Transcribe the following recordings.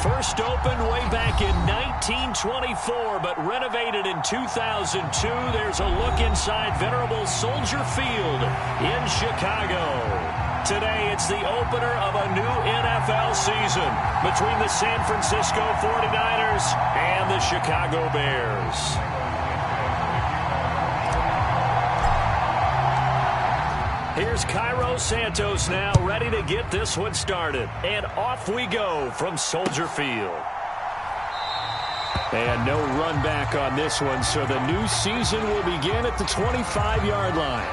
First opened way back in 1924, but renovated in 2002. There's a look inside venerable Soldier Field in Chicago. Today, it's the opener of a new NFL season between the San Francisco 49ers and the Chicago Bears. Here's Cairo Santos now, ready to get this one started. And off we go from Soldier Field. And no run back on this one, so the new season will begin at the 25-yard line.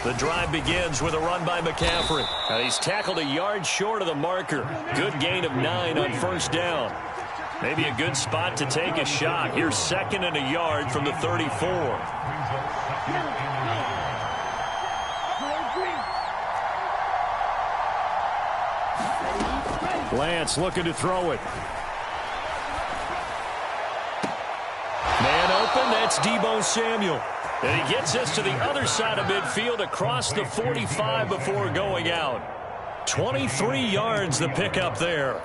The drive begins with a run by McCaffrey. He's tackled a yard short of the marker. Good gain of 9 on first down. Maybe a good spot to take a shot. Here's 2nd and a yard from the 34. Lance looking to throw it. Man open, that's Deebo Samuel. And he gets us to the other side of midfield across the 45 before going out. 23 yards the pickup there.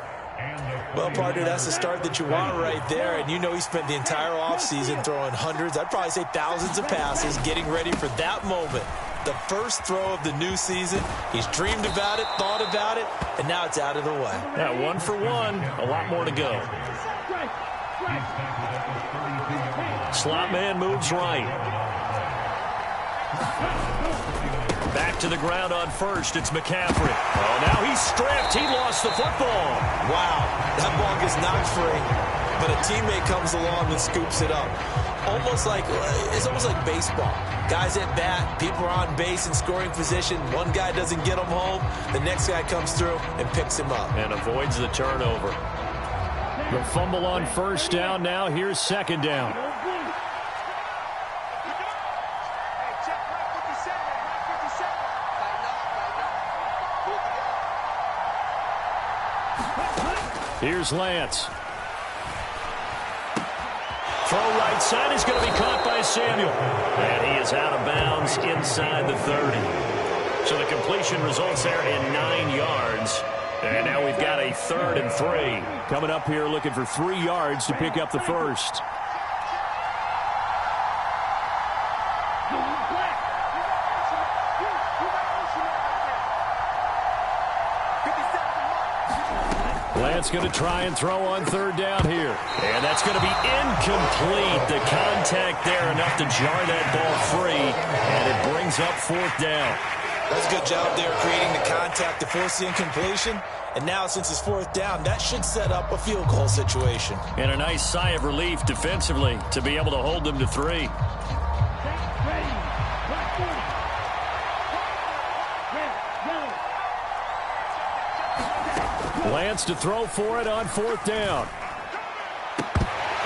Well, partner, that's the start that you want right there. And you know he spent the entire offseason throwing hundreds, I'd probably say thousands of passes, getting ready for that moment. The first throw of the new season. He's dreamed about it, thought about it, and now it's out of the way. Yeah, 1 for 1. A lot more to go. Slot man moves right. Back to the ground on first. It's McCaffrey. Oh, now he's stripped. He lost the football. Wow, that ball gets knocked free, but a teammate comes along and scoops it up. It's almost like baseball. Guys at bat, people are on base in scoring position. One guy doesn't get him home. The next guy comes through and picks him up. And avoids the turnover. The fumble on first down. Now here's 2nd down. Here's Lance. Throw right side is going to be caught by Samuel. And he is out of bounds inside the 30. So the completion results there in 9 yards. And now we've got a 3rd and 3. Coming up here looking for 3 yards to pick up the first. Lance going to try and throw on 3rd down here. And that's going to be incomplete. The contact there enough to jar that ball free. And it brings up 4th down. That's a good job there creating the contact to force the incompletion. And now since it's 4th down, that should set up a field goal situation. And a nice sigh of relief defensively to be able to hold them to 3. Lance to throw for it on 4th down.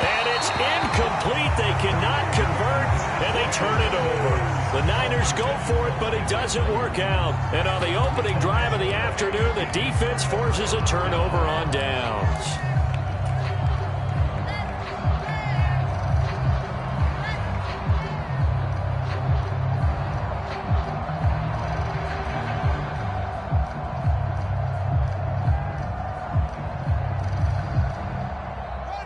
And it's incomplete. They cannot convert, and they turn it over. The Niners go for it, but it doesn't work out. And on the opening drive of the afternoon, the defense forces a turnover on downs.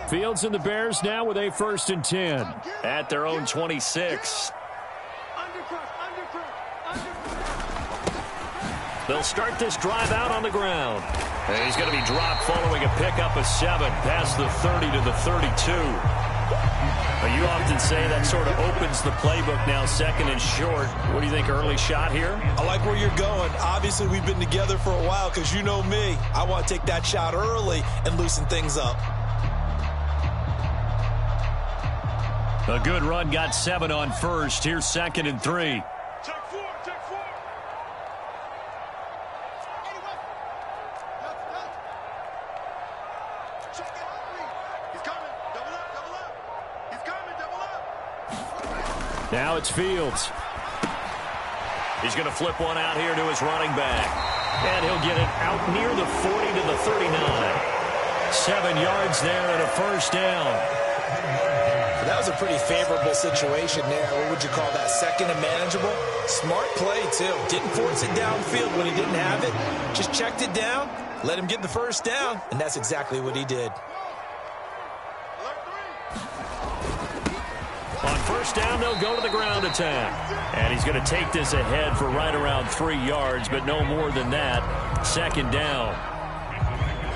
Fields and the Bears now with a 1st and 10 at their own 26. They'll start this drive out on the ground. And he's going to be dropped following a pickup of 7 past the 30 to the 32. You often say that sort of opens the playbook now, 2nd and short. What do you think, early shot here? I like where you're going. Obviously, we've been together for a while because you know me. I want to take that shot early and loosen things up. A good run, got 7 on first. Here's 2nd and 3. Now it's Fields. He's going to flip one out here to his running back. And he'll get it out near the 40 to the 39. 7 yards there and a first down. That was a pretty favorable situation there. What would you call that? Second and manageable? Smart play, too. Didn't force it downfield when he didn't have it. Just checked it down, let him get the first down, and that's exactly what he did. On first down, they'll go to the ground attack. And he's going to take this ahead for right around 3 yards, but no more than that. Second down.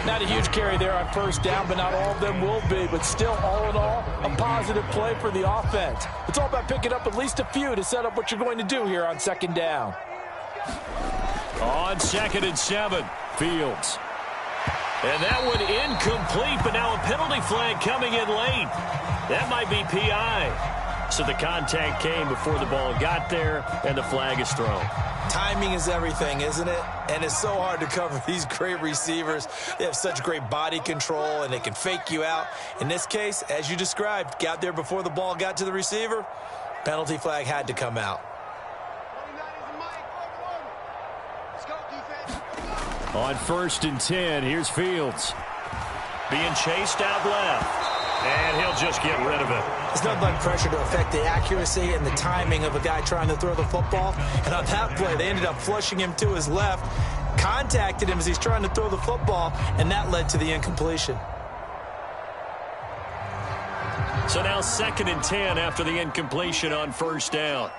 Not a huge carry there on first down, but not all of them will be. But still, all in all, a positive play for the offense. It's all about picking up at least a few to set up what you're going to do here on second down. On 2nd and 7, Fields. And that one incomplete, but now a penalty flag coming in late. That might be PI. So the contact came before the ball got there, and the flag is thrown. Timing is everything, isn't it? And it's so hard to cover these great receivers. They have such great body control, and they can fake you out. In this case, as you described, got there before the ball got to the receiver. Penalty flag had to come out. On 1st and 10, here's Fields. Being chased out left. And he'll just get rid of it. There's nothing like pressure to affect the accuracy and the timing of a guy trying to throw the football. And on that play, they ended up flushing him to his left, contacted him as he's trying to throw the football, and that led to the incompletion. So now 2nd and 10 after the incompletion on first down.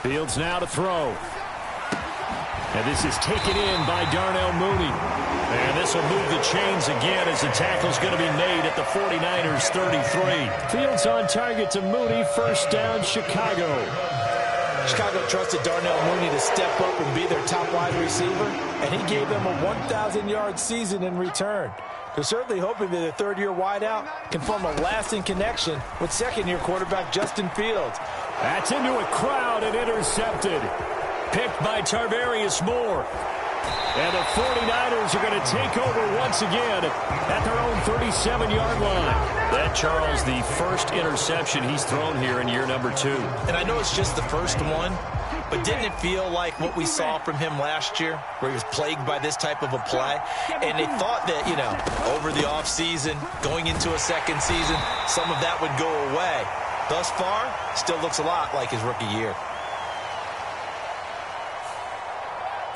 Fields now to throw. And this is taken in by Darnell Mooney. And this will move the chains again as the tackle's going to be made at the 49ers 33. Fields on target to Mooney. First down, Chicago. Chicago trusted Darnell Mooney to step up and be their top wide receiver, and he gave them a 1,000-yard season in return. They're certainly hoping that a third-year wideout can form a lasting connection with second-year quarterback Justin Fields. That's into a crowd and intercepted. Picked by Tarvarius Moore. And the 49ers are going to take over once again at their own 37-yard line. That, Charles, the first interception he's thrown here in year number 2. And I know it's just the first one, but didn't it feel like what we saw from him last year, where he was plagued by this type of a play? And they thought that, you know, over the offseason, going into a second season, some of that would go away. Thus far, still looks a lot like his rookie year.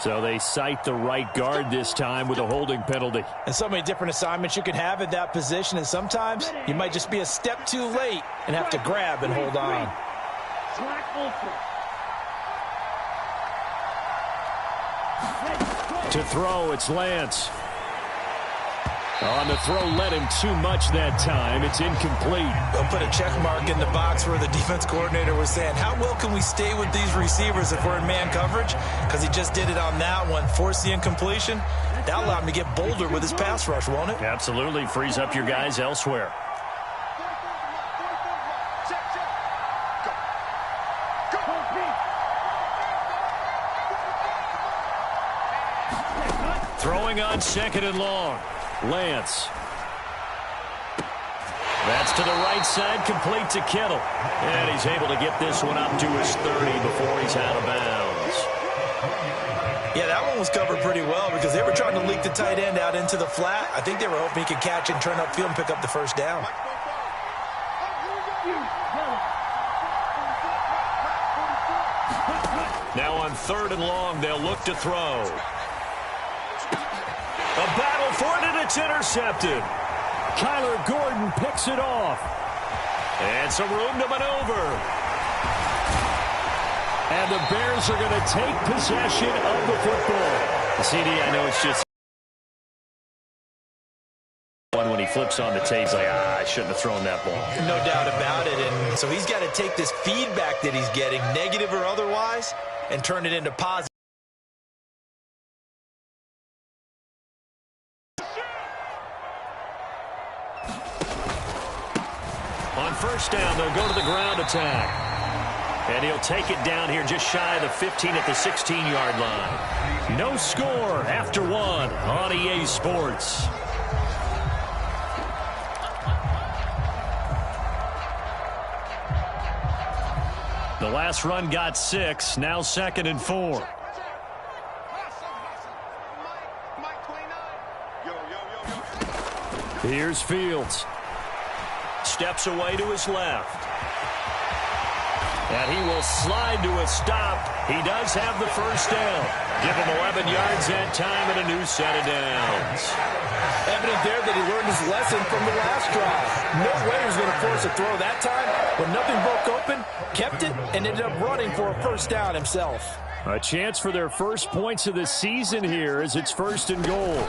So they cite the right guard this time with a holding penalty. And so many different assignments you can have at that position, and sometimes you might just be a step too late and have to grab and hold on. To throw, it's Lance. On the throw, led him too much that time. It's incomplete. They'll put a check mark in the box where the defense coordinator was saying, how well can we stay with these receivers if we're in man coverage? Because he just did it on that one. Force the incompletion. That allowed him to get bolder with his pass rush, won't it? Absolutely. Frees up your guys elsewhere. Throwing on 2nd and long. Lance. That's to the right side, complete to Kittle. And he's able to get this one up to his 30 before he's out of bounds. Yeah, that one was covered pretty well because they were trying to leak the tight end out into the flat. I think they were hoping he could catch it and turn upfield and pick up the first down. Now on 3rd and long, they'll look to throw. A battle for it, and it's intercepted. Kyler Gordon picks it off. And some room to maneuver. And the Bears are going to take possession of the football. CD, I know it's just one when he flips on the tape, he's like, I shouldn't have thrown that ball. No doubt about it. And so he's got to take this feedback that he's getting, negative or otherwise, and turn it into positive. On first down, they'll go to the ground attack. And he'll take it down here just shy of the 15 at the 16-yard line. No score after one on EA Sports. The last run got 6. Now 2nd and 4. Here's Fields. Steps away to his left. And he will slide to a stop. He does have the first down. Give him 11 yards that time and a new set of downs. Evident there that he learned his lesson from the last drive. No way he was going to force a throw that time. When nothing broke open, kept it, and ended up running for a first down himself. A chance for their first points of the season here as it's 1st and goal.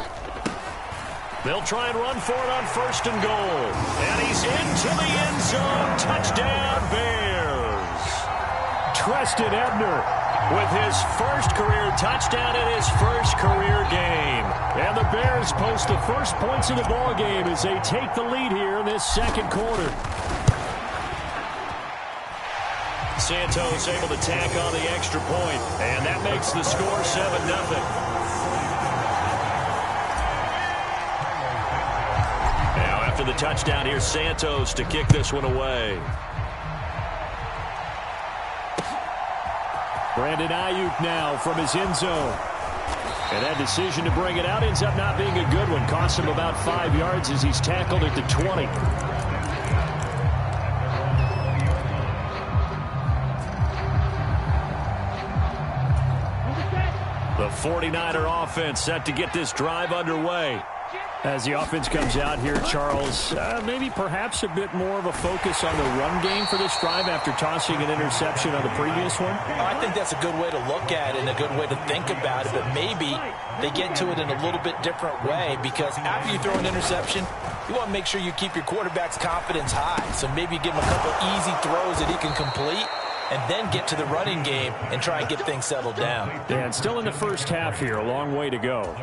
They'll try and run for it on 1st and goal. And he's into the end zone. Touchdown, Bears. Treston Ebner with his first career touchdown in his first career game. And the Bears post the first points of the ball game as they take the lead here in this 2nd quarter. Santos able to tack on the extra point, and that makes the score 7-0. Now after the touchdown, here's Santos to kick this one away. Brandon Ayuk now from his end zone. And that decision to bring it out ends up not being a good one. Costs him about 5 yards as he's tackled at the 20. The 49er offense set to get this drive underway. As the offense comes out here, Charles, maybe perhaps a bit more of a focus on the run game for this drive after tossing an interception on the previous one? I think that's a good way to look at it and a good way to think about it, but maybe they get to it in a little bit different way because after you throw an interception, you want to make sure you keep your quarterback's confidence high. So maybe give him a couple easy throws that he can complete and then get to the running game and try and get things settled down. Yeah, and still in the first half here, a long way to go.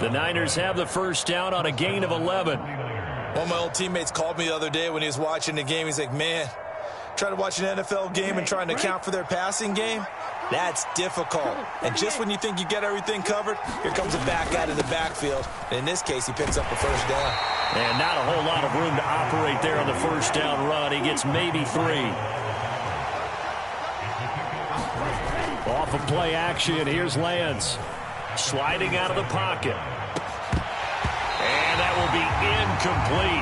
The Niners have the first down on a gain of 11. One of my old teammates called me the other day when he was watching the game. He's like, man, trying to watch an NFL game and trying to account for their passing game, that's difficult. And just when you think you get everything covered, here comes a back out of the backfield. And in this case, he picks up a first down. And not a whole lot of room to operate there on the first down run. He gets maybe 3. Off of play action, here's Lance. Sliding out of the pocket. And that will be incomplete.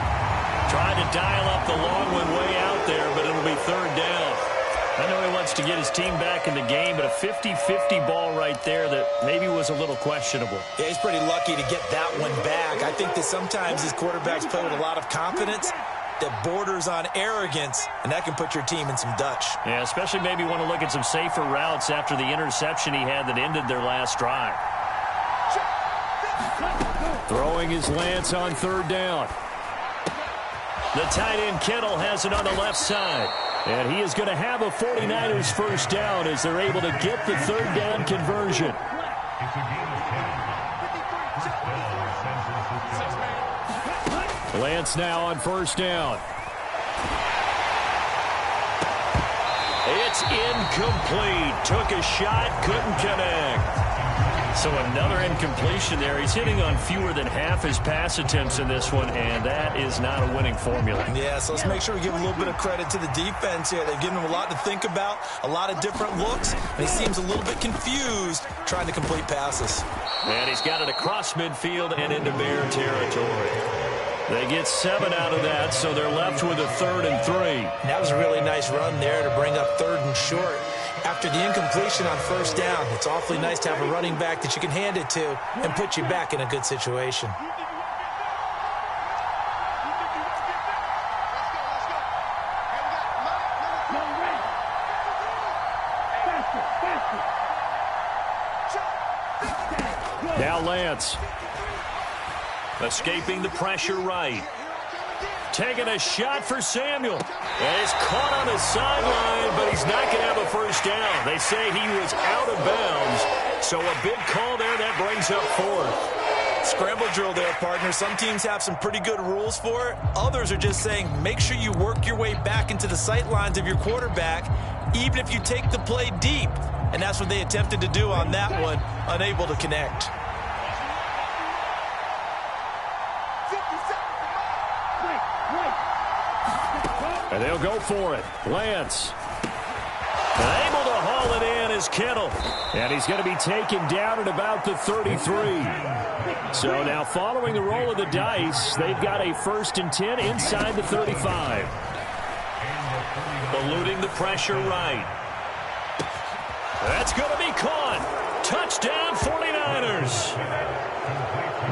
Trying to dial up the long one way out there, but it'll be 3rd down. I know he wants to get his team back in the game, but a 50-50 ball right there that maybe was a little questionable. Yeah, he's pretty lucky to get that one back. I think that sometimes his quarterbacks play with a lot of confidence that borders on arrogance, and that can put your team in some Dutch. Yeah, especially maybe want to look at some safer routes after the interception he had that ended their last drive. Throwing his Lance on 3rd down. The tight end Kittle has it on the left side. And he is going to have a 49ers first down as they're able to get the 3rd down conversion. Lance now on 1st down. It's incomplete. Took a shot, couldn't connect. So another incompletion there. He's hitting on fewer than half his pass attempts in this one, and that is not a winning formula. Yeah, so let's make sure we give a little bit of credit to the defense here. They've given him a lot to think about, a lot of different looks, and he seems a little bit confused trying to complete passes. And he's got it across midfield and into Bear territory. They get 7 out of that, so they're left with a 3rd and 3. That was a really nice run there to bring up 3rd and short. After the incompletion on 1st down, it's awfully nice to have a running back that you can hand it to and put you back in a good situation. Now Lance. Escaping the pressure right. Taking a shot for Samuel. And he's caught on the sideline, but he's not going to have a first down. They say he was out of bounds. So a big call there that brings up 4th. Scramble drill there, partner. Some teams have some pretty good rules for it. Others are just saying make sure you work your way back into the sight lines of your quarterback, even if you take the play deep. And that's what they attempted to do on that one, unable to connect. And they'll go for it. Lance. Able to haul it in is Kittle. And he's going to be taken down at about the 33. So now following the roll of the dice, they've got a 1st and 10 inside the 35. Eluding the pressure right. That's going to be caught. Touchdown 49ers.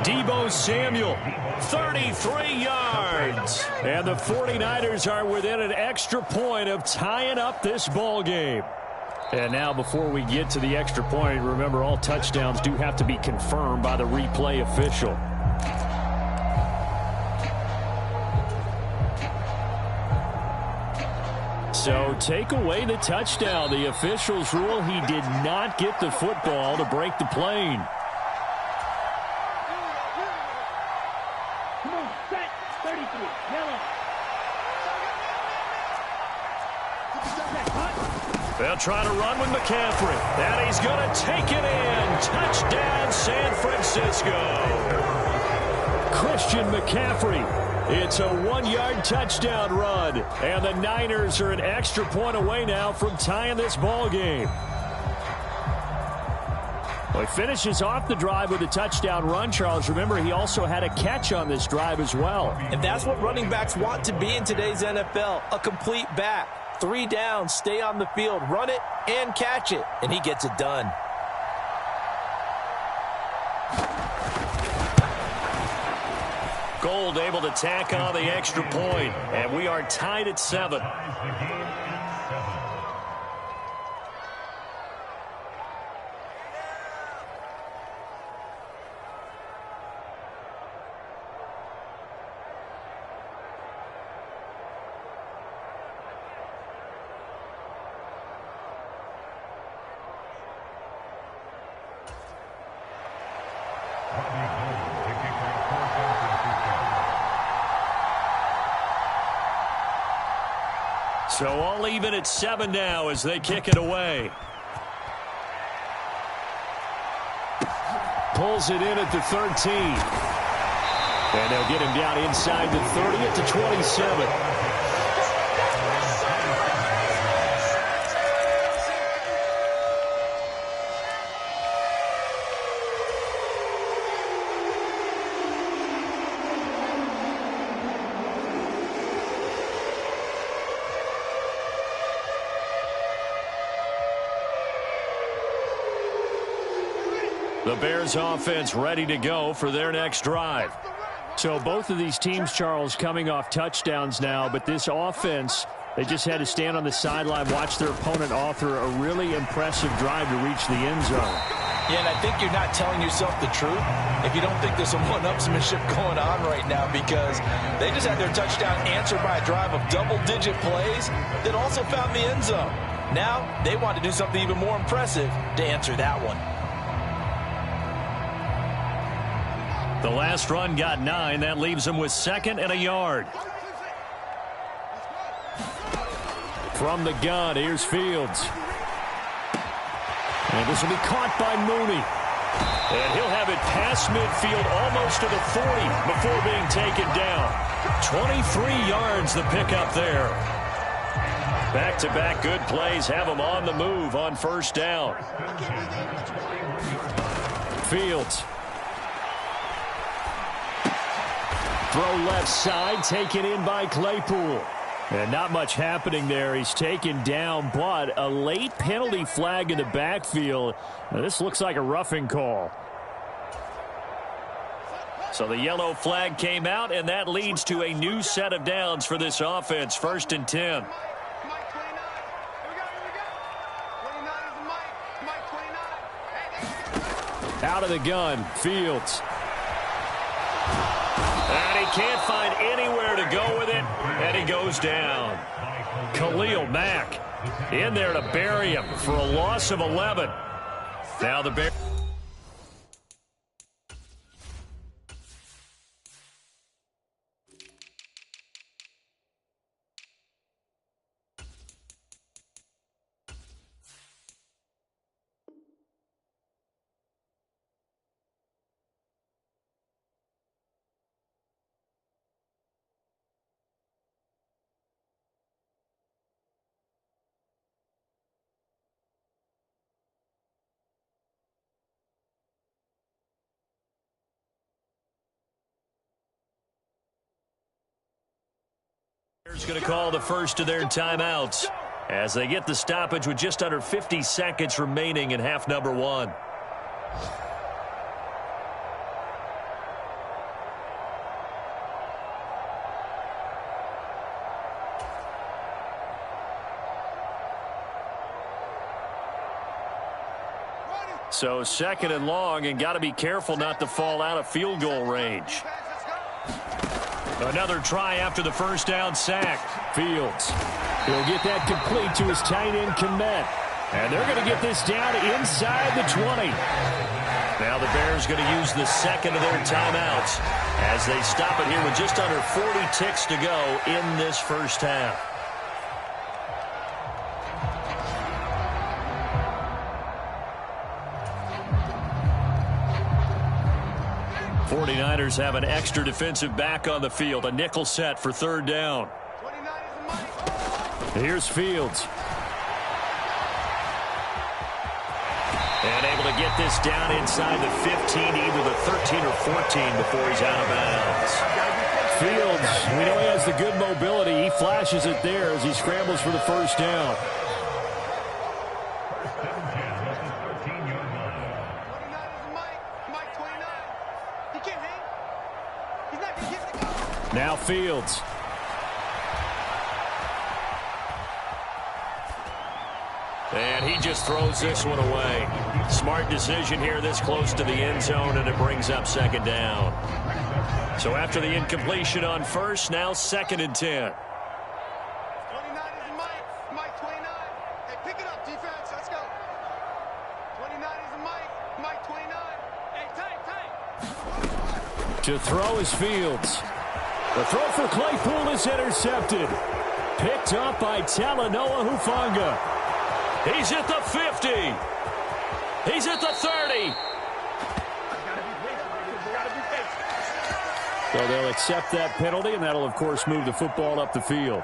Deebo Samuel, 33 yards. And the 49ers are within an extra point of tying up this ball game. And now before we get to the extra point, remember all touchdowns do have to be confirmed by the replay official. So take away the touchdown. The officials rule he did not get the football to break the plane. Come on, set 33, yellow. They'll try to run with McCaffrey. And he's going to take it in. Touchdown, San Francisco. Christian McCaffrey. It's a 1-yard touchdown run. And the Niners are an extra point away now from tying this ball game. Well, he finishes off the drive with a touchdown run, Charles. Remember, he also had a catch on this drive as well. And that's what running backs want to be in today's NFL, a complete back. 3 down, stay on the field, run it, and catch it. And he gets it done. Gold able to tack on the extra point. And we are tied at 7. So all even at 7 now as they kick it away. Pulls it in at the 13. And they'll get him down inside the 30 at the 27. The Bears offense ready to go for their next drive. So both of these teams, Charles, coming off touchdowns now, but this offense, they just had to stand on the sideline, watch their opponent author a really impressive drive to reach the end zone. Yeah, and I think you're not telling yourself the truth if you don't think there's some one-upsmanship going on right now, because they just had their touchdown answered by a drive of double-digit plays that also found the end zone. Now they want to do something even more impressive to answer that one. The last run got 9. That leaves them with 2nd and a yard. From the gun, here's Fields. And this will be caught by Mooney. And he'll have it past midfield almost to the 40 before being taken down. 23 yards the pickup there. Back-to-back good plays have him on the move on 1st down. Fields. Throw left side, taken in by Claypool. And not much happening there. He's taken down, but a late penalty flag in the backfield. Now, this looks like a roughing call. So the yellow flag came out, and that leads to a new set of downs for this offense. 1st and 10. Out of the gun, Fields. And he can't find anywhere to go with it, and he goes down. Khalil Mack in there to bury him for a loss of 11. Now the Bears. Bears going to call the first of their timeouts as they get the stoppage with just under 50 seconds remaining in half number 1. So second and long, and got to be careful not to fall out of field goal range. Another try after the first down sack. Fields. He'll get that complete to his tight end, Kmet. And they're going to get this down inside the 20. Now the Bears going to use the second of their timeouts as they stop it here with just under 40 ticks to go in this first half. 49ers have an extra defensive back on the field. A nickel set for third down. Here's Fields. And able to get this down inside the 15, either the 13 or 14 before he's out of bounds. Fields, we know he has the good mobility. He flashes it there as he scrambles for the first down. Now Fields. And he just throws this one away. Smart decision here this close to the end zone, and it brings up second down. So after the incompletion on first, now second and 10. 29 is Mike. Mike 29. Hey, pick it up, defense. Let's go. 29 is Mike. Mike 29. Hey, tight. To throw is Fields. The throw for Claypool is intercepted. Picked up by Talanoa Hufanga. He's at the 50. He's at the 30. So they'll accept that penalty, and that'll, of course, move the football up the field.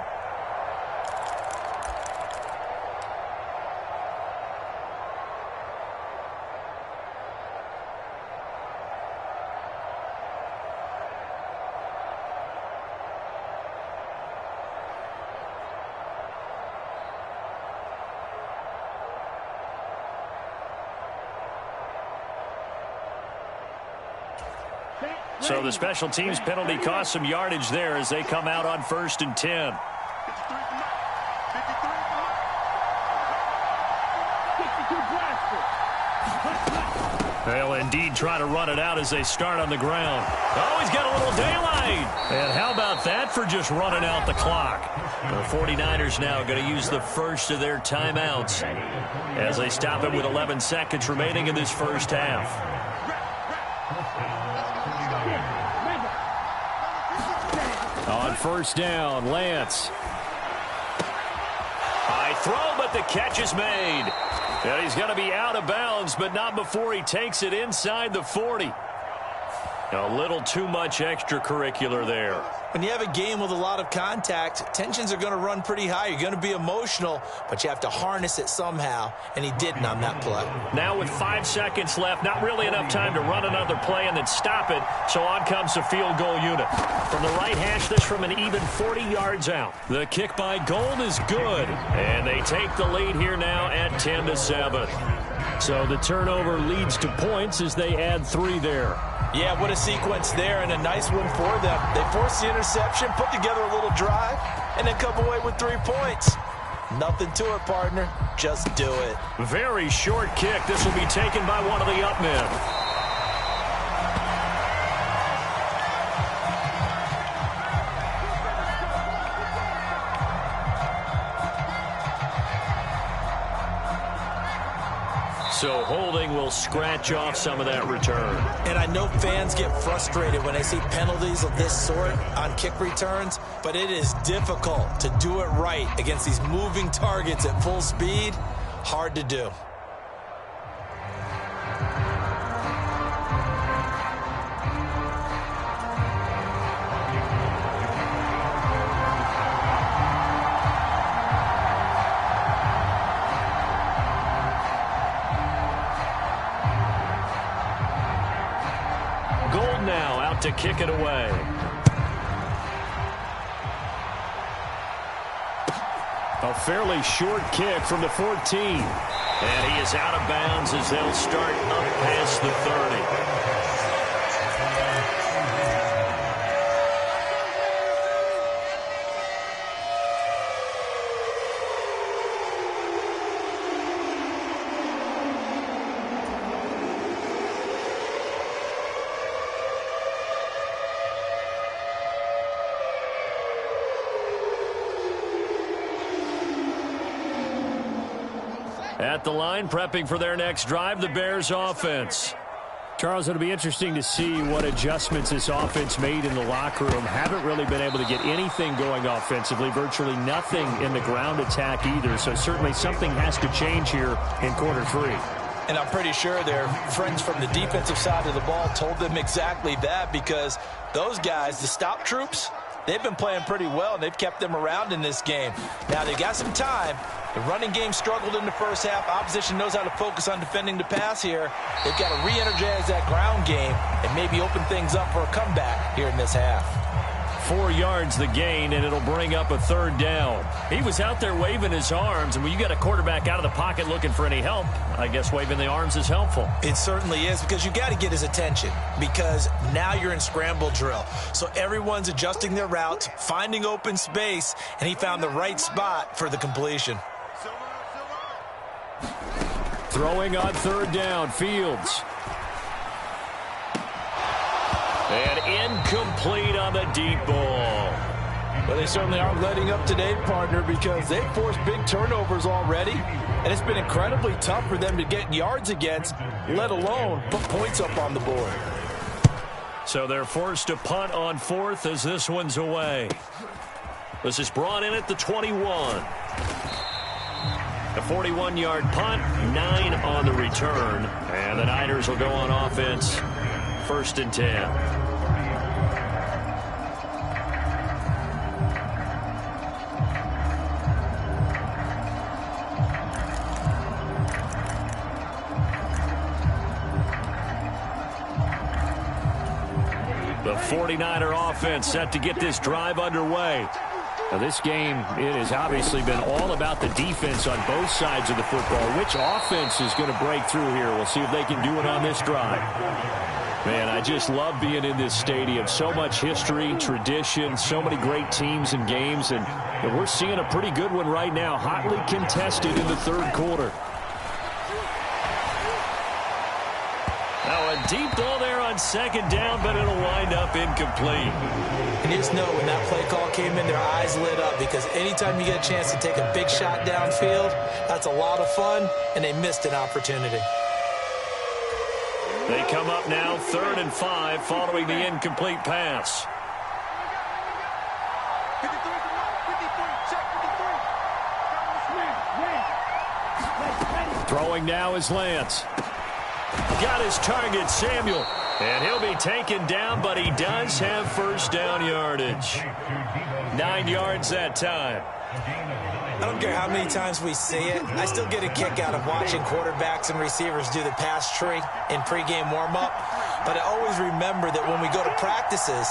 So the special teams penalty cost some yardage there as they come out on first and 10. They'll indeed try to run it out as they start on the ground. Oh, he's got a little daylight. And how about that for just running out the clock? The 49ers now going to use the first of their timeouts as they stop it with 11 seconds remaining in this first half. On first down, Lance. High throw, but the catch is made. And he's going to be out of bounds, but not before he takes it inside the 40. A little too much extracurricular there. When you have a game with a lot of contact, tensions are going to run pretty high. You're going to be emotional, but you have to harness it somehow, and he didn't on that play. Now with 5 seconds left, not really enough time to run another play and then stop it, so on comes the field goal unit. From the right hash, this from an even 40 yards out. The kick by Gold is good, and they take the lead here now at 10-7. So the turnover leads to points as they add 3 there. Yeah, what a sequence there, and a nice one for them. They forced the interception, put together a little drive, and then come away with 3 points. Nothing to it, partner. Just do it. Very short kick. This will be taken by one of the up men. So holding will scratch off some of that return. And I know fans get frustrated when they see penalties of this sort on kick returns, but it is difficult to do it right against these moving targets at full speed. Hard to do. To kick it away. A fairly short kick from the 14. And he is out of bounds as they'll start up past the 30. At the line, prepping for their next drive, the Bears offense. Charles, it'll be interesting to see what adjustments this offense made in the locker room. Haven't really been able to get anything going offensively, virtually nothing in the ground attack either. So certainly something has to change here in quarter 3. And I'm pretty sure their friends from the defensive side of the ball told them exactly that, because those guys, the stop troops, they've been playing pretty well, and they've kept them around in this game. Now, they've got some time. The running game struggled in the first half. Opposition knows how to focus on defending the pass here. They've got to re-energize that ground game and maybe open things up for a comeback here in this half. 4 yards the gain, and it'll bring up a 3rd down. He was out there waving his arms, and when you got a quarterback out of the pocket looking for any help, I guess waving the arms is helpful. It certainly is, because you got to get his attention, because now you're in scramble drill. So everyone's adjusting their routes, finding open space, and he found the right spot for the completion. Throwing on 3rd down, Fields. And incomplete on the deep ball. Well, they certainly aren't letting up today, partner, because they've forced big turnovers already, and it's been incredibly tough for them to get yards against, let alone put points up on the board. So they're forced to punt on 4th as this one's away. This is brought in at the 21. A 41-yard punt, 9 on the return, and the Niners will go on offense, 1st and 10. The 49er offense set to get this drive underway. Now, this game, it has obviously been all about the defense on both sides of the football. Which offense is going to break through here? We'll see if they can do it on this drive. Man, I just love being in this stadium. So much history, tradition, so many great teams and games, and we're seeing a pretty good one right now, hotly contested in the 3rd quarter. Now, a deep ball there on 2nd down, but it'll wind up incomplete. And you just know when that play call came in, their eyes lit up, because anytime you get a chance to take a big shot downfield, that's a lot of fun, and they missed an opportunity. They come up now 3rd and 5 following the incomplete pass. 53, Throwing now is Lance. Got his target, Samuel. And he'll be taken down, but he does have 1st down yardage. 9 yards that time. I don't care how many times we see it. I still get a kick out of watching quarterbacks and receivers do the pass tree in pregame warm-up. But I always remember that when we go to practices,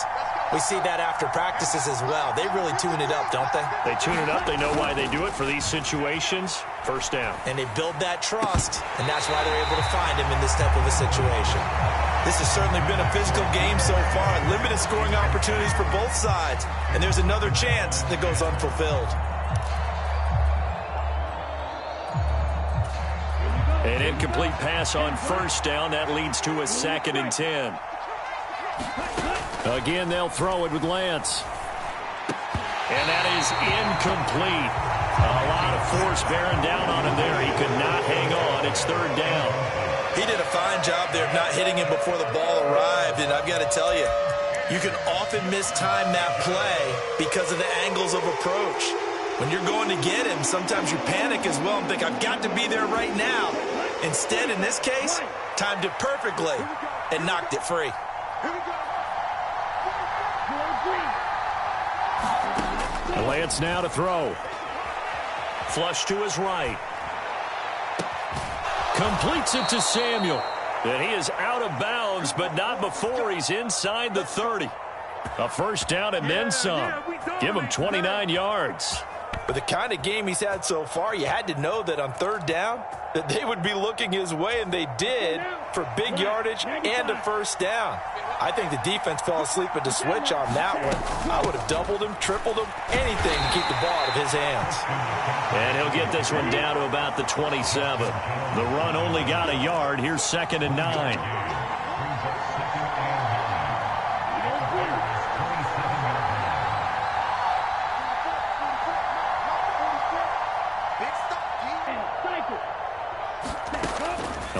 we see that after practices as well. They really tune it up, don't they? They tune it up. They know why they do it for these situations. 1st down. And they build that trust, and that's why they're able to find him in this type of a situation. This has certainly been a physical game so far. Limited scoring opportunities for both sides. And there's another chance that goes unfulfilled. An incomplete pass on 1st down. That leads to a 2nd and 10. Again, they'll throw it with Lance. And that is incomplete. A lot of force bearing down on him there. He could not hang on. It's 3rd down. He did a fine job there of not hitting him before the ball arrived. And I've got to tell you, you can often mistime that play because of the angles of approach. When you're going to get him, sometimes you panic as well and think, I've got to be there right now. Instead, in this case, timed it perfectly and knocked it free. Lance now to throw. Flush to his right. Completes it to Samuel. And he is out of bounds, but not before he's inside the 30. A 1st down and then some. Give him 29 yards. But the kind of game he's had so far, you had to know that on third down that they would be looking his way, and they did, for big yardage and a first down. I think the defense fell asleep at the switch on that one. I would have doubled him, tripled him, anything to keep the ball out of his hands. And he'll get this one down to about the 27. The run only got a yard. Here's 2nd and 9.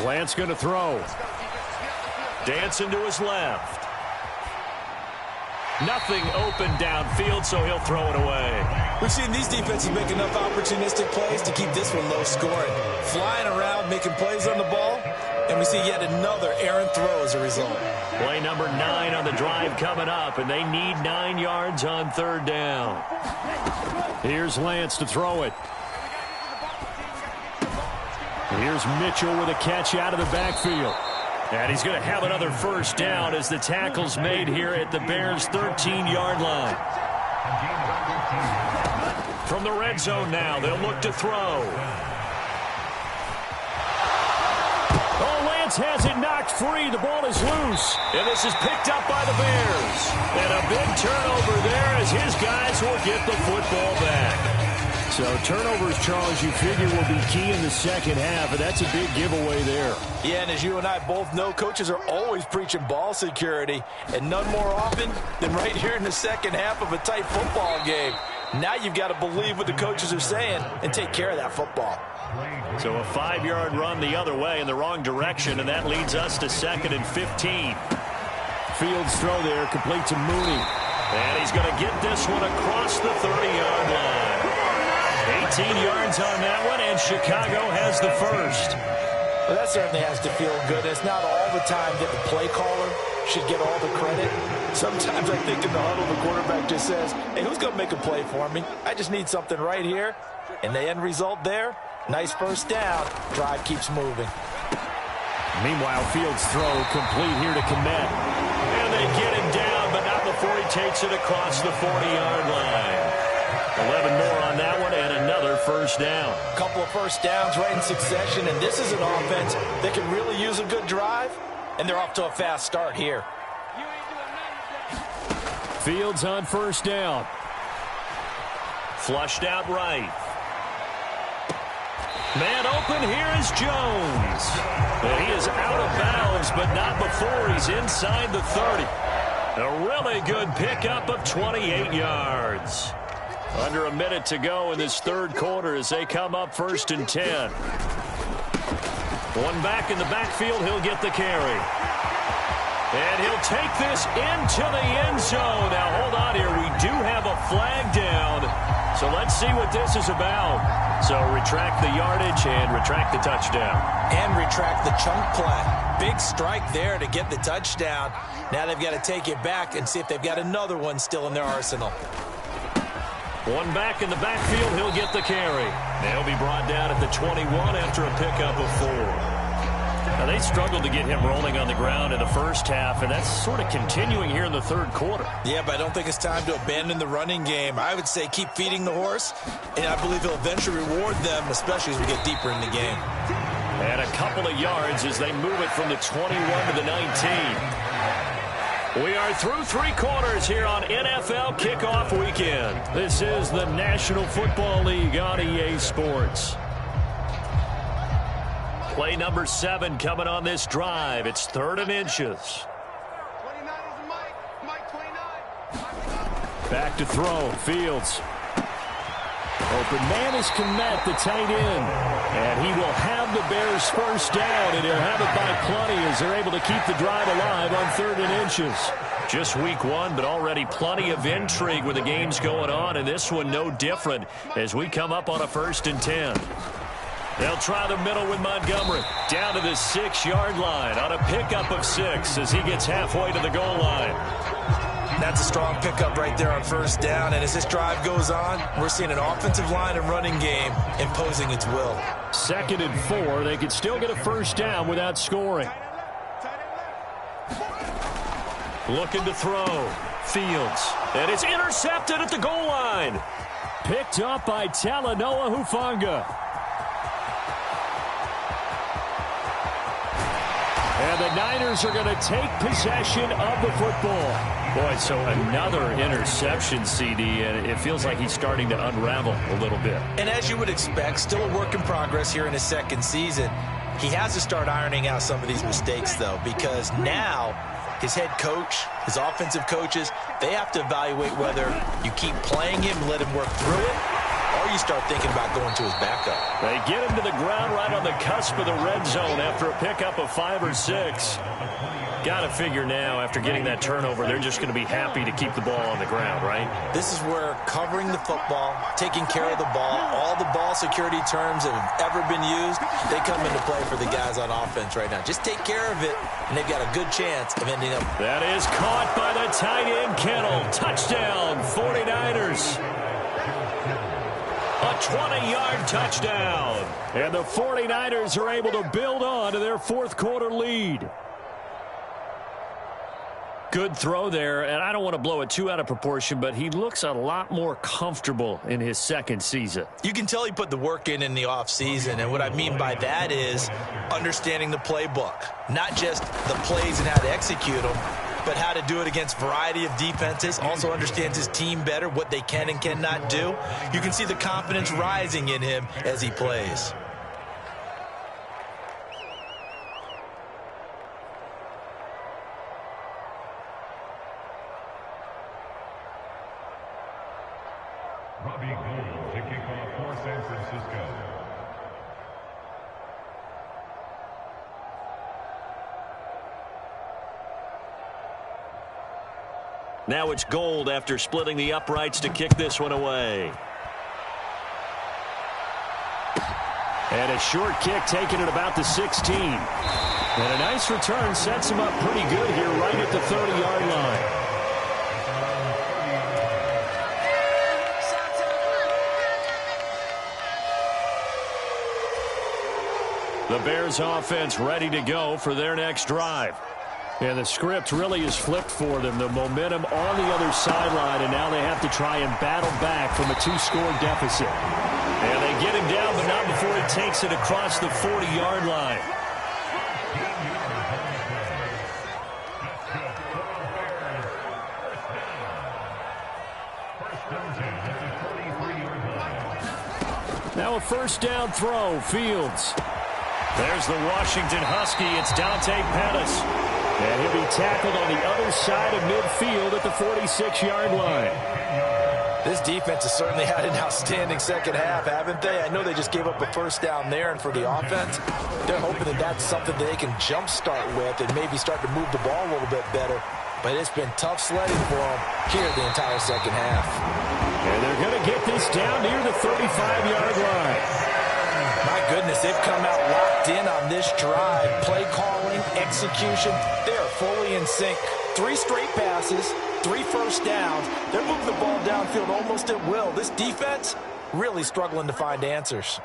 Lance going to throw. Dancing to his left. Nothing open downfield, so he'll throw it away. We've seen these defenses make enough opportunistic plays to keep this one low scoring. Flying around, making plays on the ball, and we see yet another errant throw as a result. Play number 9 on the drive coming up, and they need 9 yards on third down. Here's Lance to throw it. Here's Mitchell with a catch out of the backfield. And he's going to have another first down as the tackle's made here at the Bears' 13-yard line. From the red zone now, they'll look to throw. Oh, Lance has it knocked free. The ball is loose. And this is picked up by the Bears. And a big turnover there as his guys will get the football back. So turnovers, Charles, you figure will be key in the second half, and that's a big giveaway there. Yeah, and as you and I both know, coaches are always preaching ball security, and none more often than right here in the second half of a tight football game. Now you've got to believe what the coaches are saying and take care of that football. So a 5-yard run the other way in the wrong direction, and that leads us to 2nd and 15. Fields throw there, complete to Mooney. And he's going to get this one across the 30-yard line. 18 yards on that one, and Chicago has the first. Well, that certainly has to feel good. It's not all the time that the play caller should get all the credit. Sometimes I think in the huddle, the quarterback just says, hey, who's going to make a play for me? I just need something right here. And the end result there, nice first down. Drive keeps moving. Meanwhile, Fields' throw complete here to Kmet. And they get him down, but not before he takes it across the 40-yard line. 11 more on that one, and another first down. A couple of first downs right in succession, and this is an offense that can really use a good drive, and they're off to a fast start here. Fields on first down. Flushed out right. Man open, here is Jones. And he is out of bounds, but not before he's inside the 30. A really good pickup of 28 yards. Under a minute to go in this third quarter as they come up 1st and 10. One back in the backfield, he'll get the carry. And he'll take this into the end zone. Now, hold on here. We do have a flag down. So let's see what this is about. So retract the yardage and retract the touchdown. And retract the chunk play. Big strike there to get the touchdown. Now they've got to take it back and see if they've got another one still in their arsenal. One back in the backfield, he'll get the carry. They'll be brought down at the 21 after a pickup of 4. Now, they struggled to get him rolling on the ground in the first half, and that's sort of continuing here in the third quarter. Yeah, but I don't think it's time to abandon the running game. I would say keep feeding the horse, and I believe he'll eventually reward them, especially as we get deeper in the game. And a couple of yards as they move it from the 21 to the 19. We are through 3 quarters here on NFL Kickoff Weekend. This is the National Football League on EA Sports. Play number 7 coming on this drive. It's 3rd and inches. 29 is Mike 29. Back to throw. Fields. Open man is Kmet, the tight end. And he will have the Bears first down, and he'll have it by plenty as they're able to keep the drive alive on 3rd and inches. Just week 1, but already plenty of intrigue with the games going on, and this one no different as we come up on a 1st and 10. They'll try the middle with Montgomery. Down to the 6-yard line on a pickup of 6 as he gets halfway to the goal line. That's a strong pickup right there on first down, and as this drive goes on, we're seeing an offensive line and running game imposing its will. 2nd and 4, they could still get a first down without scoring. Looking to throw. Fields. And it's intercepted at the goal line. Picked up by Talanoa Hufanga. And the Niners are going to take possession of the football. Boy, so another interception, CD, and it feels like he's starting to unravel a little bit. And as you would expect, still a work in progress here in his second season. He has to start ironing out some of these mistakes, though, because now his head coach, his offensive coaches, they have to evaluate whether you keep playing him and let him work through it, or you start thinking about going to his backup. They get him to the ground right on the cusp of the red zone after a pickup of 5 or 6. Got to figure now, after getting that turnover, they're just going to be happy to keep the ball on the ground, right? This is where covering the football, taking care of the ball, all the ball security terms that have ever been used, they come into play for the guys on offense right now. Just take care of it, and they've got a good chance of ending up. That is caught by the tight end, Kittle. Touchdown, 49ers. A 20-yard touchdown. And the 49ers are able to build on to their fourth quarter lead. Good throw there, and I don't want to blow it too out of proportion, but he looks a lot more comfortable in his second season. You can tell he put the work in the offseason, and what I mean by that is understanding the playbook. Not just the plays and how to execute them, but how to do it against a variety of defenses. Also understands his team better, what they can and cannot do. You can see the confidence rising in him as he plays. Robbie Gould to kick off for San Francisco. Now it's Gould after splitting the uprights to kick this one away. And a short kick taken at about the 16. And a nice return sets him up pretty good here right at the 30-yard line. The Bears offense ready to go for their next drive. And the script really is flipped for them. The momentum on the other sideline, and now they have to try and battle back from a 2-score deficit. And they get him down, but not before he takes it across the 40-yard line. Now a first down throw, Fields. There's the Washington Husky. It's Dante Pettis. And he'll be tackled on the other side of midfield at the 46-yard line. This defense has certainly had an outstanding second half, haven't they? I know they just gave up a first down there, and for the offense, they're hoping that that's something that they can jumpstart with and maybe start to move the ball a little bit better. But it's been tough sledding for them here the entire second half. And they're going to get this down near the 35-yard line. My goodness, they've come out locked in on this drive. Play calling, execution, they are fully in sync. 3 straight passes, 3 first downs. They're moving the ball downfield almost at will. This defense really struggling to find answers.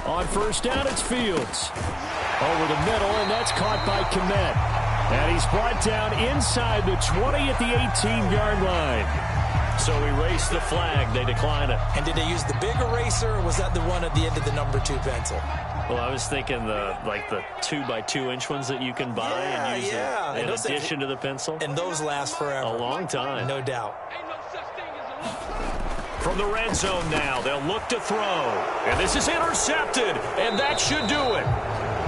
On first down, it's Fields. Over the middle, and that's caught by Kmet. And he's brought down inside the 20 at the 18-yard line. So erase the flag. They decline it. And did they use the big eraser, or was that the one at the end of the number 2 pencil? Well, I was thinking the 2-by-2-inch ones that you can buy and use in addition to the pencil. And those last forever. A long time. No doubt. From the red zone now, they'll look to throw. And this is intercepted, and that should do it.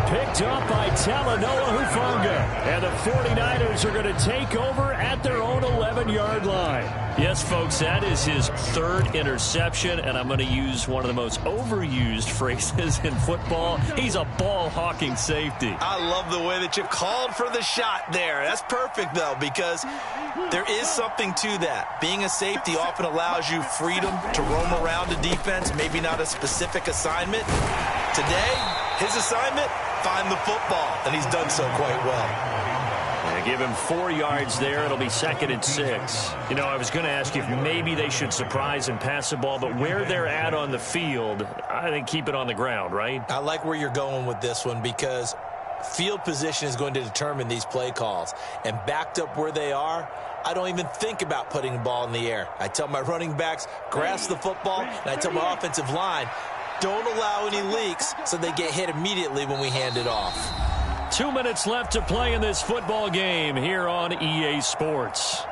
Picked up by Talanoa Hufanga. And the 49ers are going to take over at their own 11-yard line. Yes, folks, that is his 3rd interception, and I'm going to use one of the most overused phrases in football. He's a ball-hawking safety. I love the way that you called for the shot there. That's perfect, though, because there is something to that. Being a safety often allows you freedom to roam around a defense, maybe not a specific assignment. Today, his assignment, find the football, and he's done so quite well. And give him 4 yards there. It'll be 2nd and 6. You know, I was going to ask you if maybe they should surprise and pass the ball, but where they're at on the field, I think keep it on the ground, right? I like where you're going with this one because field position is going to determine these play calls. And backed up where they are, I don't even think about putting the ball in the air. I tell my running backs, grasp the football, and I tell my offensive line, don't allow any leaks so they get hit immediately when we hand it off. 2 minutes left to play in this football game here on EA Sports.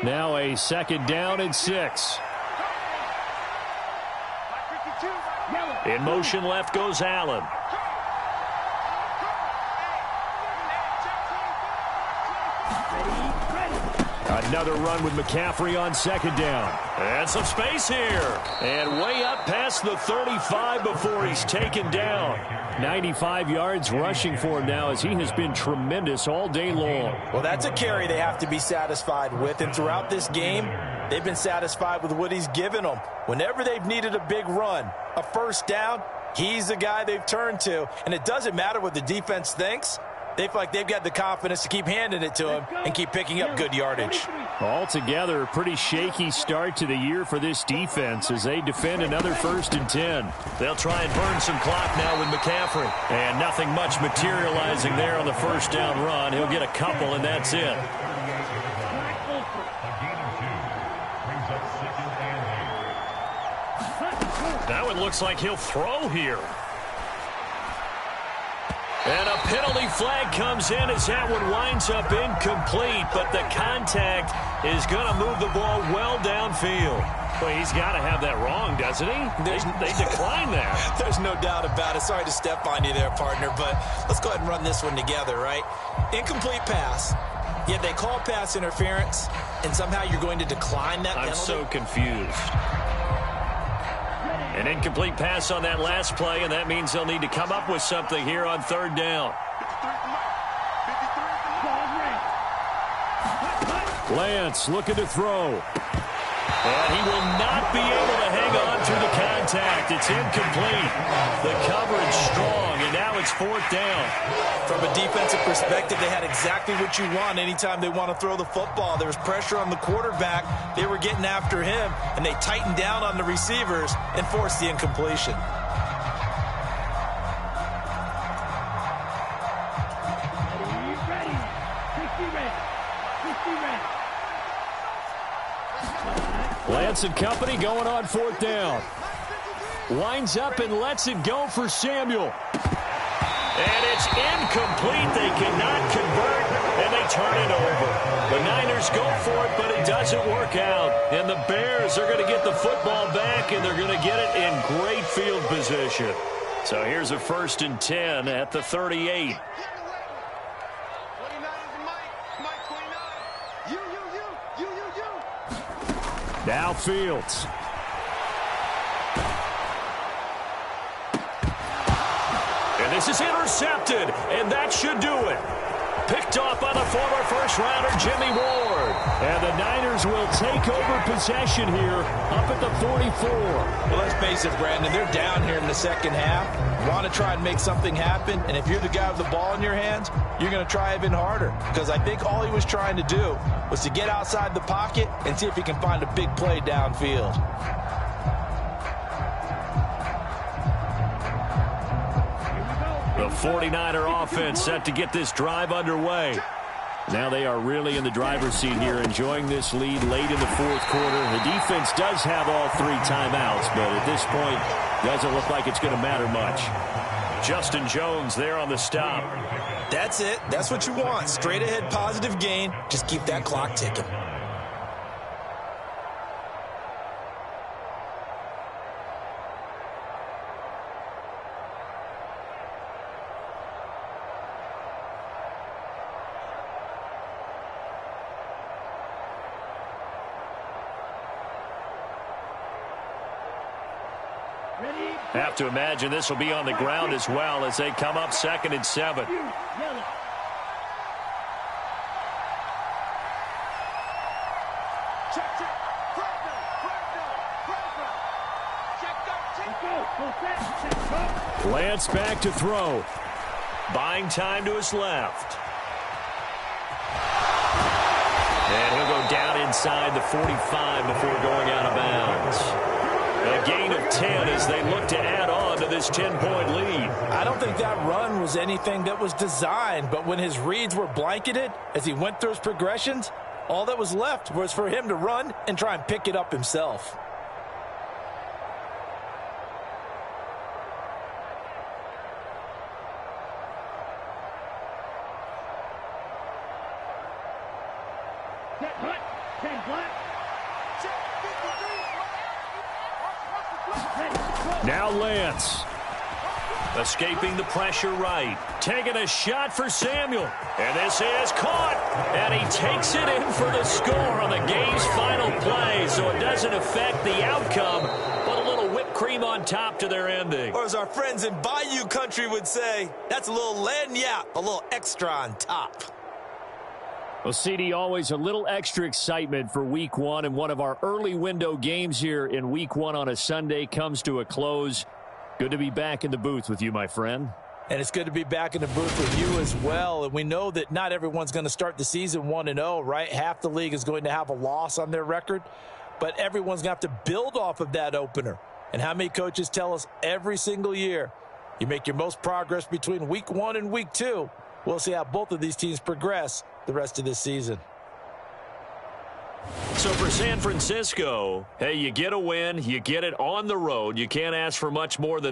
Now a 2nd down and 6. In motion left goes Allen. Another run with McCaffrey on 2nd down. And some space here. And way up past the 35 before he's taken down. 95 yards rushing for him now as he has been tremendous all day long. Well, that's a carry they have to be satisfied with. And throughout this game, they've been satisfied with what he's given them. Whenever they've needed a big run, a 1st down, he's the guy they've turned to. And it doesn't matter what the defense thinks. They feel like they've got the confidence to keep handing it to him and keep picking up good yardage. Altogether, a pretty shaky start to the year for this defense as they defend another 1st and 10. They'll try and burn some clock now with McCaffrey. And nothing much materializing there on the 1st down run. He'll get a couple, and that's it. That one looks like he'll throw here. And a penalty flag comes in as that one winds up incomplete, but the contact is going to move the ball well downfield. Well, he's got to have that wrong, doesn't he? They decline that. There's no doubt about it. Sorry to step on you there, partner, but let's go ahead and run this one together, right? Incomplete pass, yet they call pass interference, and somehow you're going to decline that penalty? I'm so confused. An incomplete pass on that last play, and that means they'll need to come up with something here on 3rd down. Lance looking to throw. And he will not be able to hang on through the contact. It's incomplete. The coverage strong, and now it's 4th down. From a defensive perspective, they had exactly what you want anytime they want to throw the football. There was pressure on the quarterback. They were getting after him, and they tightened down on the receivers and forced the incompletion. Lance and company going on 4th down. Winds up and lets it go for Samuel. And it's incomplete. They cannot convert, and they turn it over. The Niners go for it, but it doesn't work out. And the Bears are going to get the football back, and they're going to get it in great field position. So here's a 1st and 10 at the 38. Now Fields. And this is intercepted, and that should do it. Picked off by the former 1st-rounder Jimmy Ward. And the Niners will take over possession here up at the 44. Well, let's face it, Brandon, they're down here in the 2nd half. Want to try and make something happen, and if you're the guy with the ball in your hands, you're going to try even harder. Because I think all he was trying to do was to get outside the pocket and see if he can find a big play downfield. The 49er offense set to get this drive underway. Now they are really in the driver's seat here, enjoying this lead late in the 4th quarter. The defense does have all 3 timeouts, but at this point, doesn't look like it's going to matter much. Justin Jones there on the stop. That's it. That's what you want. Straight ahead positive gain. Just keep that clock ticking. Have to imagine this will be on the ground as well as they come up 2nd and 7. Lance back to throw. Buying time to his left. And he'll go inside the 45 before going out of bounds. A gain of 10 as they look to add on to this 10-point lead. I don't think that run was anything that was designed, but when his reads were blanketed, as he went through his progressions, all that was left was for him to run and try and pick it up himself. Set hut. 10 black. Now Lance. Escaping the pressure right. Taking a shot for Samuel. And this is caught. And he takes it in for the score on the game's final play. So it doesn't affect the outcome, but a little whipped cream on top to their ending. Or as our friends in Bayou Country would say, that's a little lagniappe, a little extra on top. Well, CD, always a little extra excitement for Week 1, and one of our early window games here in Week 1 on a Sunday comes to a close. Good to be back in the booth with you, my friend. And it's good to be back in the booth with you as well. And we know that not everyone's going to start the season 1-0, right? Half the league is going to have a loss on their record, but everyone's going to have to build off of that opener. And how many coaches tell us every single year, you make your most progress between Week 1 and Week 2. We'll see how both of these teams progress the rest of this season. So for San Francisco, hey, you get a win, you get it on the road. You can't ask for much more than